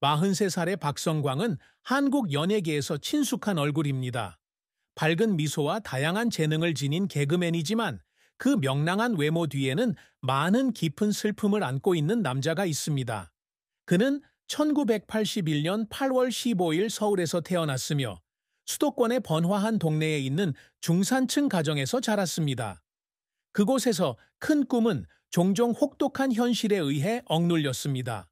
43살의 박성광은 한국 연예계에서 친숙한 얼굴입니다. 밝은 미소와 다양한 재능을 지닌 개그맨이지만 그 명랑한 외모 뒤에는 많은 깊은 슬픔을 안고 있는 남자가 있습니다. 그는 1981년 8월 15일 서울에서 태어났으며 수도권의 번화한 동네에 있는 중산층 가정에서 자랐습니다. 그곳에서 큰 꿈은 종종 혹독한 현실에 의해 억눌렸습니다.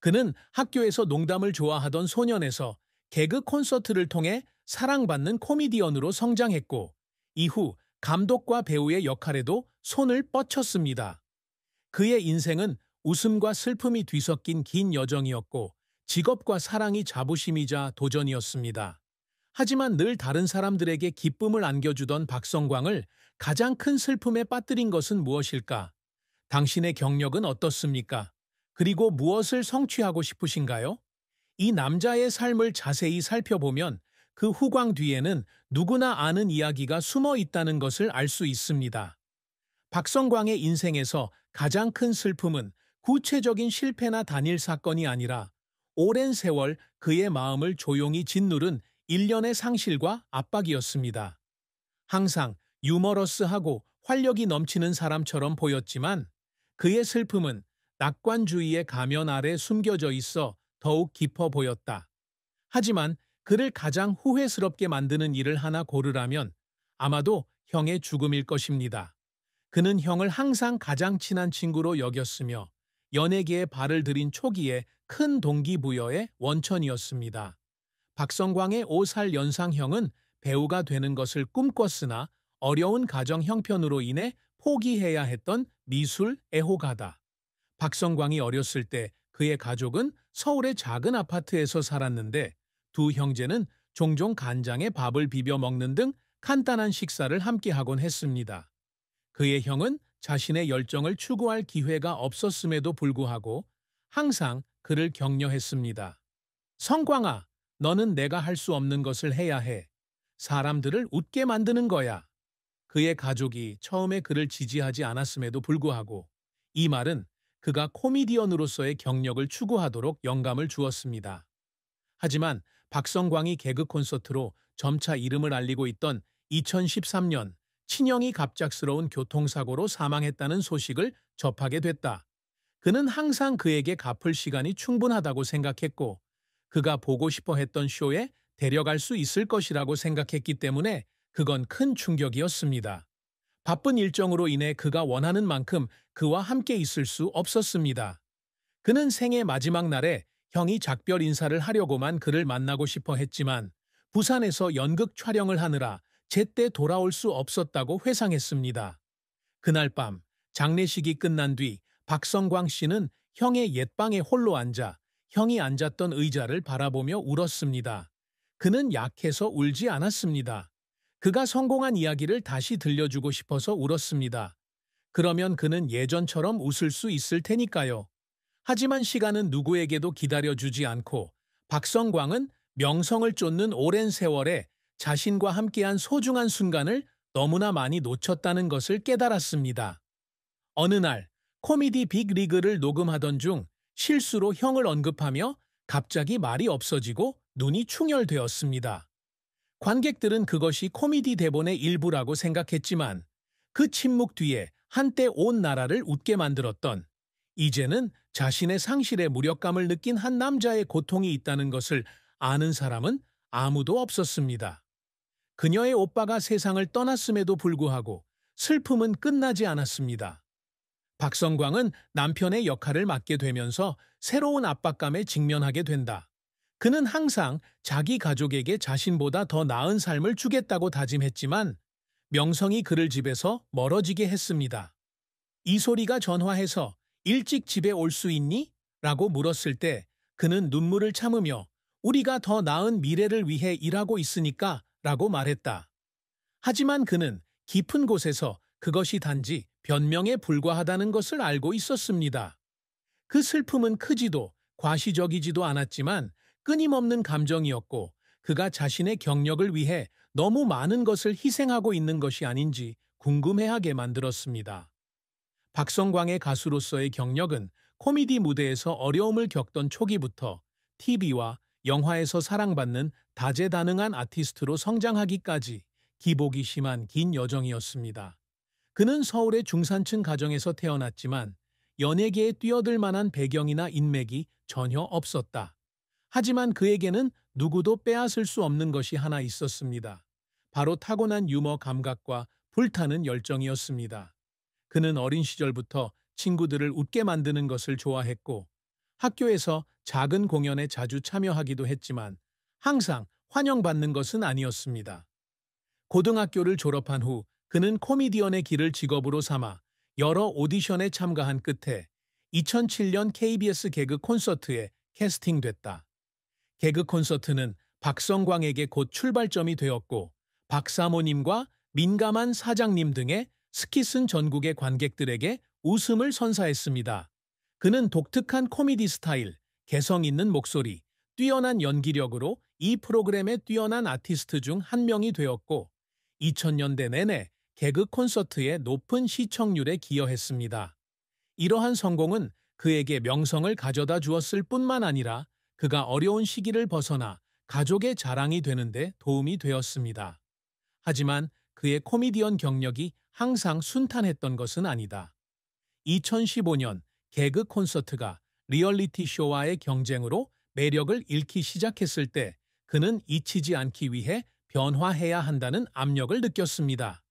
그는 학교에서 농담을 좋아하던 소년에서 개그 콘서트를 통해 사랑받는 코미디언으로 성장했고, 이후 감독과 배우의 역할에도 손을 뻗쳤습니다. 그의 인생은 웃음과 슬픔이 뒤섞인 긴 여정이었고, 직업과 사랑이 자부심이자 도전이었습니다. 하지만 늘 다른 사람들에게 기쁨을 안겨주던 박성광을 가장 큰 슬픔에 빠뜨린 것은 무엇일까? 당신의 경력은 어떻습니까? 그리고 무엇을 성취하고 싶으신가요? 이 남자의 삶을 자세히 살펴보면 그 후광 뒤에는 누구나 아는 이야기가 숨어 있다는 것을 알 수 있습니다. 박성광의 인생에서 가장 큰 슬픔은 구체적인 실패나 단일 사건이 아니라 오랜 세월 그의 마음을 조용히 짓누른 일련의 상실과 압박이었습니다. 항상 유머러스하고 활력이 넘치는 사람처럼 보였지만 그의 슬픔은 낙관주의의 가면 아래 숨겨져 있어 더욱 깊어 보였다. 하지만 그를 가장 후회스럽게 만드는 일을 하나 고르라면 아마도 형의 죽음일 것입니다. 그는 형을 항상 가장 친한 친구로 여겼으며 연예계에 발을 들인 초기에 큰 동기부여의 원천이었습니다. 박성광의 5살 연상 형은 배우가 되는 것을 꿈꿨으나 어려운 가정 형편으로 인해 포기해야 했던 미술 애호가다. 박성광이 어렸을 때 그의 가족은 서울의 작은 아파트에서 살았는데 두 형제는 종종 간장에 밥을 비벼 먹는 등 간단한 식사를 함께하곤 했습니다. 그의 형은 자신의 열정을 추구할 기회가 없었음에도 불구하고 항상 그를 격려했습니다. 성광아, 너는 내가 할 수 없는 것을 해야 해. 사람들을 웃게 만드는 거야. 그의 가족이 처음에 그를 지지하지 않았음에도 불구하고 이 말은 그가 코미디언으로서의 경력을 추구하도록 영감을 주었습니다. 하지만 박성광이 개그 콘서트로 점차 이름을 알리고 있던 2013년 친형이 갑작스러운 교통사고로 사망했다는 소식을 접하게 됐다. 그는 항상 그에게 갚을 시간이 충분하다고 생각했고 그가 보고 싶어 했던 쇼에 데려갈 수 있을 것이라고 생각했기 때문에 그건 큰 충격이었습니다. 바쁜 일정으로 인해 그가 원하는 만큼 그와 함께 있을 수 없었습니다. 그는 생애 마지막 날에 형이 작별 인사를 하려고만 그를 만나고 싶어 했지만 부산에서 연극 촬영을 하느라 제때 돌아올 수 없었다고 회상했습니다. 그날 밤 장례식이 끝난 뒤 박성광 씨는 형의 옛방에 홀로 앉아 형이 앉았던 의자를 바라보며 울었습니다. 그는 약해서 울지 않았습니다. 그가 성공한 이야기를 다시 들려주고 싶어서 울었습니다. 그러면 그는 예전처럼 웃을 수 있을 테니까요. 하지만 시간은 누구에게도 기다려주지 않고 박성광은 명성을 쫓는 오랜 세월에 자신과 함께한 소중한 순간을 너무나 많이 놓쳤다는 것을 깨달았습니다. 어느 날 코미디 빅리그를 녹음하던 중 실수로 형을 언급하며 갑자기 말이 없어지고 눈이 충혈되었습니다. 관객들은 그것이 코미디 대본의 일부라고 생각했지만 그 침묵 뒤에 한때 온 나라를 웃게 만들었던 이제는 자신의 상실에 무력감을 느낀 한 남자의 고통이 있다는 것을 아는 사람은 아무도 없었습니다. 그녀의 오빠가 세상을 떠났음에도 불구하고 슬픔은 끝나지 않았습니다. 박성광은 남편의 역할을 맡게 되면서 새로운 압박감에 직면하게 된다. 그는 항상 자기 가족에게 자신보다 더 나은 삶을 주겠다고 다짐했지만 명성이 그를 집에서 멀어지게 했습니다. 이소리가 전화해서 일찍 집에 올 수 있니? 라고 물었을 때 그는 눈물을 참으며 우리가 더 나은 미래를 위해 일하고 있으니까 라고 말했다. 하지만 그는 깊은 곳에서 그것이 단지 변명에 불과하다는 것을 알고 있었습니다. 그 슬픔은 크지도 과시적이지도 않았지만 끊임없는 감정이었고 그가 자신의 경력을 위해 너무 많은 것을 희생하고 있는 것이 아닌지 궁금해하게 만들었습니다. 박성광의 가수로서의 경력은 코미디 무대에서 어려움을 겪던 초기부터 TV와 영화에서 사랑받는 다재다능한 아티스트로 성장하기까지 기복이 심한 긴 여정이었습니다. 그는 서울의 중산층 가정에서 태어났지만 연예계에 뛰어들 만한 배경이나 인맥이 전혀 없었다. 하지만 그에게는 누구도 빼앗을 수 없는 것이 하나 있었습니다. 바로 타고난 유머 감각과 불타는 열정이었습니다. 그는 어린 시절부터 친구들을 웃게 만드는 것을 좋아했고 학교에서 작은 공연에 자주 참여하기도 했지만 항상 환영받는 것은 아니었습니다. 고등학교를 졸업한 후 그는 코미디언의 길을 직업으로 삼아 여러 오디션에 참가한 끝에 2007년 KBS 개그 콘서트에 캐스팅됐다. 개그 콘서트는 박성광에게 곧 출발점이 되었고 박사모님과 민감한 사장님 등의 스키슨 전국의 관객들에게 웃음을 선사했습니다. 그는 독특한 코미디 스타일, 개성 있는 목소리, 뛰어난 연기력으로 이 프로그램의 뛰어난 아티스트 중 한 명이 되었고 2000년대 내내 개그 콘서트의 높은 시청률에 기여했습니다. 이러한 성공은 그에게 명성을 가져다 주었을 뿐만 아니라 그가 어려운 시기를 벗어나 가족의 자랑이 되는데 도움이 되었습니다. 하지만 그의 코미디언 경력이 항상 순탄했던 것은 아니다. 2015년 개그 콘서트가 리얼리티 쇼와의 경쟁으로 매력을 잃기 시작했을 때 그는 잊히지 않기 위해 변화해야 한다는 압력을 느꼈습니다.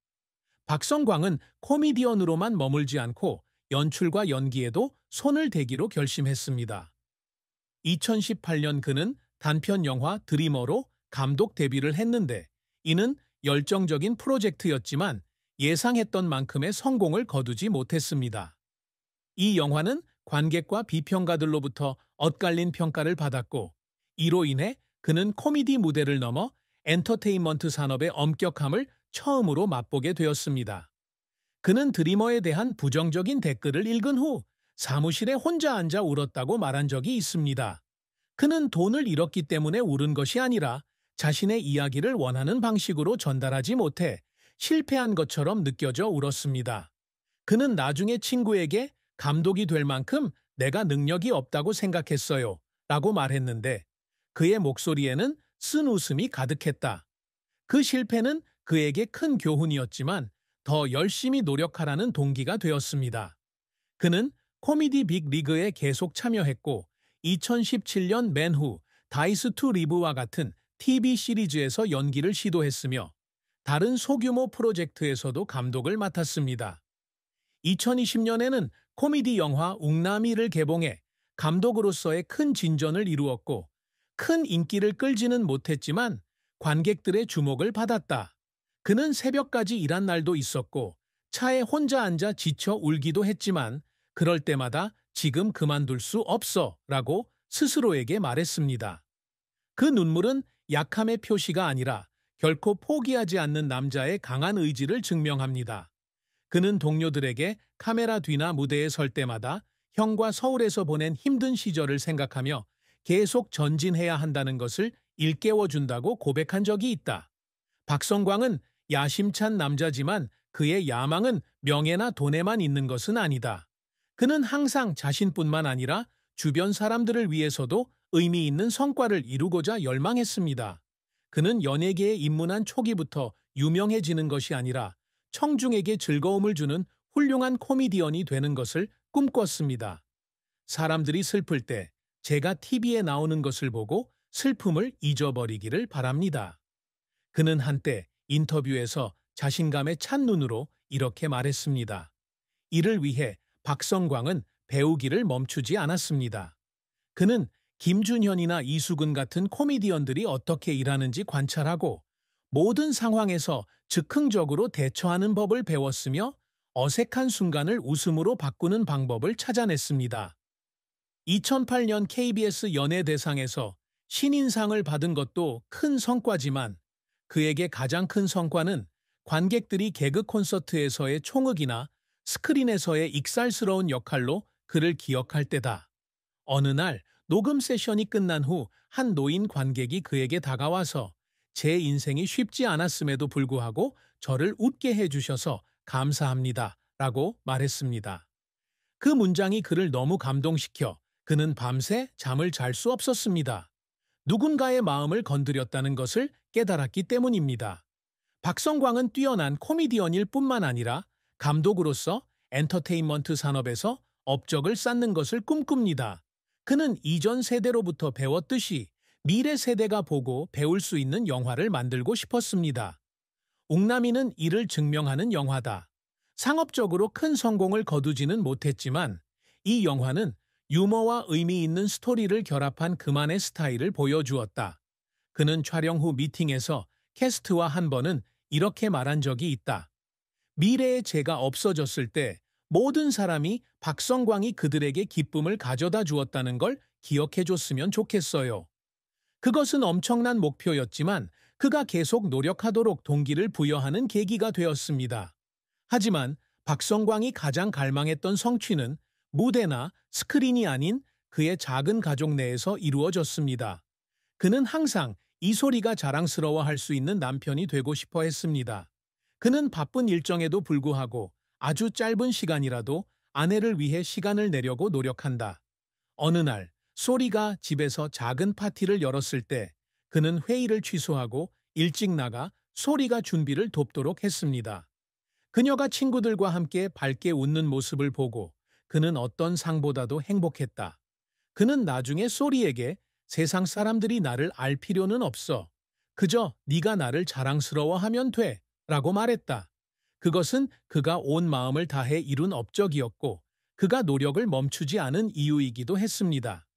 박성광은 코미디언으로만 머물지 않고 연출과 연기에도 손을 대기로 결심했습니다. 2018년 그는 단편 영화 드리머로 감독 데뷔를 했는데 이는 열정적인 프로젝트였지만 예상했던 만큼의 성공을 거두지 못했습니다. 이 영화는 관객과 비평가들로부터 엇갈린 평가를 받았고 이로 인해 그는 코미디 무대를 넘어 엔터테인먼트 산업의 엄격함을 처음으로 맛보게 되었습니다. 그는 드리머에 대한 부정적인 댓글을 읽은 후 사무실에 혼자 앉아 울었다고 말한 적이 있습니다. 그는 돈을 잃었기 때문에 울은 것이 아니라 자신의 이야기를 원하는 방식으로 전달하지 못해 실패한 것처럼 느껴져 울었습니다. 그는 나중에 친구에게 감독이 될 만큼 내가 능력이 없다고 생각했어요 라고 말했는데 그의 목소리에는 쓴 웃음이 가득했다. 그 실패는 그에게 큰 교훈이었지만 더 열심히 노력하라는 동기가 되었습니다. 그는 코미디 빅리그에 계속 참여했고 2017년 맨후, 다이스2 리브와 같은 TV 시리즈에서 연기를 시도했으며 다른 소규모 프로젝트에서도 감독을 맡았습니다. 2020년에는 코미디 영화 웅남이를 개봉해 감독으로서의 큰 진전을 이루었고 큰 인기를 끌지는 못했지만 관객들의 주목을 받았다. 그는 새벽까지 일한 날도 있었고 차에 혼자 앉아 지쳐 울기도 했지만 그럴 때마다 지금 그만둘 수 없어 라고 스스로에게 말했습니다. 그 눈물은 약함의 표시가 아니라 결코 포기하지 않는 남자의 강한 의지를 증명합니다. 그는 동료들에게 카메라 뒤나 무대에 설 때마다 형과 서울에서 보낸 힘든 시절을 생각하며 계속 전진해야 한다는 것을 일깨워준다고 고백한 적이 있다. 박성광은 야심찬 남자지만 그의 야망은 명예나 돈에만 있는 것은 아니다. 그는 항상 자신뿐만 아니라 주변 사람들을 위해서도 의미 있는 성과를 이루고자 열망했습니다. 그는 연예계에 입문한 초기부터 유명해지는 것이 아니라 청중에게 즐거움을 주는 훌륭한 코미디언이 되는 것을 꿈꿨습니다. 사람들이 슬플 때 제가 TV에 나오는 것을 보고 슬픔을 잊어버리기를 바랍니다. 그는 한때 인터뷰에서 자신감에 찬 눈으로 이렇게 말했습니다. 이를 위해 박성광은 배우기를 멈추지 않았습니다. 그는 김준현이나 이수근 같은 코미디언들이 어떻게 일하는지 관찰하고 모든 상황에서 즉흥적으로 대처하는 법을 배웠으며 어색한 순간을 웃음으로 바꾸는 방법을 찾아냈습니다. 2008년 KBS 연예대상에서 신인상을 받은 것도 큰 성과지만 그에게 가장 큰 성과는 관객들이 개그 콘서트에서의 총흑이나 스크린에서의 익살스러운 역할로 그를 기억할 때다. 어느 날 녹음 세션이 끝난 후 한 노인 관객이 그에게 다가와서 제 인생이 쉽지 않았음에도 불구하고 저를 웃게 해주셔서 감사합니다 라고 말했습니다. 그 문장이 그를 너무 감동시켜 그는 밤새 잠을 잘 수 없었습니다. 누군가의 마음을 건드렸다는 것을 깨달았기 때문입니다. 박성광은 뛰어난 코미디언일 뿐만 아니라 감독으로서 엔터테인먼트 산업에서 업적을 쌓는 것을 꿈꿉니다. 그는 이전 세대로부터 배웠듯이 미래 세대가 보고 배울 수 있는 영화를 만들고 싶었습니다. 옥남이는 이를 증명하는 영화다. 상업적으로 큰 성공을 거두지는 못했지만 이 영화는 유머와 의미 있는 스토리를 결합한 그만의 스타일을 보여주었다. 그는 촬영 후 미팅에서 캐스트와 한 번은 이렇게 말한 적이 있다. 미래의 제가 없어졌을 때 모든 사람이 박성광이 그들에게 기쁨을 가져다 주었다는 걸 기억해 줬으면 좋겠어요. 그것은 엄청난 목표였지만 그가 계속 노력하도록 동기를 부여하는 계기가 되었습니다. 하지만 박성광이 가장 갈망했던 성취는 무대나 스크린이 아닌 그의 작은 가족 내에서 이루어졌습니다. 그는 항상 이소리가 자랑스러워할 수 있는 남편이 되고 싶어 했습니다. 그는 바쁜 일정에도 불구하고 아주 짧은 시간이라도 아내를 위해 시간을 내려고 노력한다. 어느 날 소리가 집에서 작은 파티를 열었을 때 그는 회의를 취소하고 일찍 나가 소리가 준비를 돕도록 했습니다. 그녀가 친구들과 함께 밝게 웃는 모습을 보고 그는 어떤 상보다도 행복했다. 그는 나중에 소리에게 세상 사람들이 나를 알 필요는 없어. 그저 네가 나를 자랑스러워하면 돼. 라고 말했다. 그것은 그가 온 마음을 다해 이룬 업적이었고 그가 노력을 멈추지 않은 이유이기도 했습니다.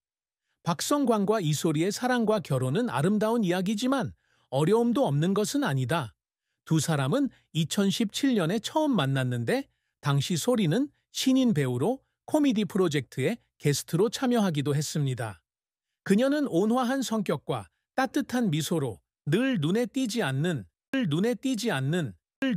박성광과 이소리의 사랑과 결혼은 아름다운 이야기지만 어려움도 없는 것은 아니다. 두 사람은 2017년에 처음 만났는데 당시 소리는 신인 배우로 코미디 프로젝트에 게스트로 참여하기도 했습니다. 그녀는 온화한 성격과 따뜻한 미소로 늘 눈에 띄지 않는